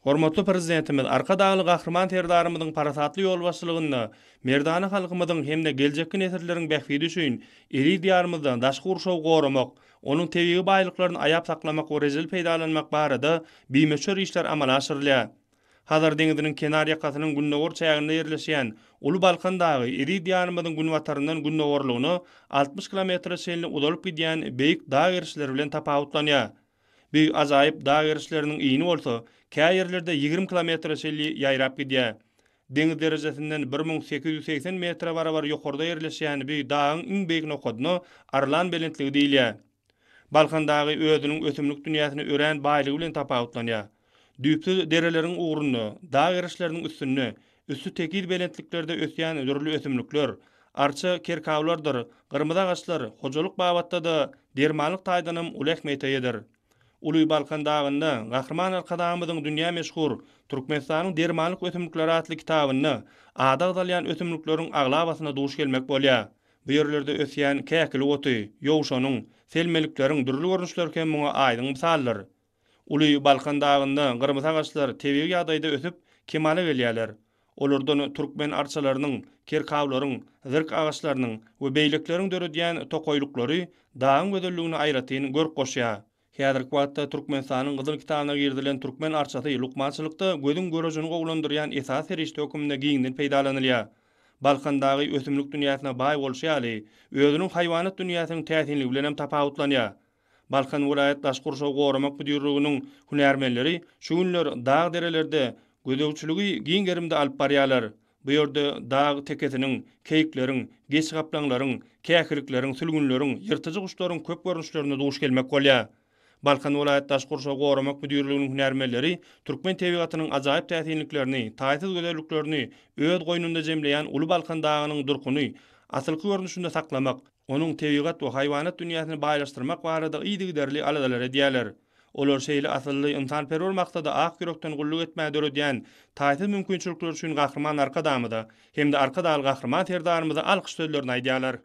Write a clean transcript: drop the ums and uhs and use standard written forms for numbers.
Hormatly prezidentimiz arka dağlı gahrman terdarymyzyň parasatly ýol başçylygyny, merdany halkymyzyň hemde geljekki nesilleriniň bähfidi üçin eri diýarymyzdan daşky urşaw goramak, onuň tebigi baýlyklaryny aýap saklamak we rezil peýdalanmak barada bimeçör işler amala aşyrylýar. Hazar deňiziniň kenar ýakasynyň günnäwür çäginde ýerleşýän Uly Balkan dagy eri diýarymyzyň günwataryndan günnäwürligini 60 kilometr şeýle uzalyp gidýän beýik dağ gerişleri bilen tapawutlanýar. Bir azaýyp dağ gerişleriniň iýini bolsa, käý ýerlerde 20 kilometr şeýle ýaýrap gidýär. Deňiz derejesinden 1880 metre barabar ýokarda ýerleşýän bir dagyň iň beýik nokadyny Arlan belentligi diýilýär. Balkan dagy özüniň ösümlik dünýäsini örän baýlygy bilen tapawutlanýar. Düýpli dereleriň uğruny, dağ gerişleriniň üstünni, üstü tekil belentliklerde ösýän dürli ösümlikler, arça kerkawlardyr, gyrmyz agaçlar, hojalyk babatda da dermanlyk taýdanym ulak meýteýedir. Uly Balkan dağynda gahrman arkadamyzyň dünýä meşhur Türkmenistanyň dermanlyk ösümlikleri adly kitabyny ada dalýan ösümlikleriň aglabasyna duş gelmek bolýar. Bu ýerlerde ösýän käkili oty, ýowşanyň, selmelikleriň dürli görnüşleri kem muňa aýdyň misallar. Uly Balkan dağynda gyrmyz agaçlar tebigi ýagdaýda ösüp kemale gelýärler. Olardan türkmen arçalarynyň, kerkawlaryň, zirk agaçlarynyň we beýlekleriň döredýän tokoýlyklary dağyň gözelligini aýratyn görk goşýar. Häzirki wagtda Türkmenistanyň gyzyl kitabyna girdilen türkmen arçasy lukmançylykda gözüň görejini gowlandyrýan esas herişde hökümde giňden peýdalanylýar. Balkan dagy ösümlik dünýäsine baý bolşýaly, özüniň haýwanat dünýäsiniň täsinligi bilen hem tapawutlanýar. Balkan vilayet daşky urşaw goramak büdürlüginiň hünärmenleri şu günler dağ derelerde gözegçiligi giň gerimde alyp barýarlar. Bu ýerde dağ tekesiniň, keýikleriň, geç gaplanlaryň, käkirikleriň, sülgünleriň, ýyrtyjy guşlaryň köp görnüşlerine duş gelmek bolýar. Balkan vilayet daşky urşaw goramak büdürlüginiň hünärmenleri türkmen tebigatynyň ajaýyp täsinliklerini, taýsyz gözelliklerini öz goýnunda jemleýän Uly Balkan dagynyň durkuny asylky görnüşinde saklamak, onuň tebigat we haýwanat dünýäsini baýlaşdyrmak barada iýdigi derli aladalar edýärler. Olar şeýle asylly insanperwer maksada ak ýürekden gulluk etmäge döredýän taýsyz mümkinçilikler üçin gahrman arkadamyda hem de arka daly gahrman terdarymyza alkyş sözlerini aýdýarlar.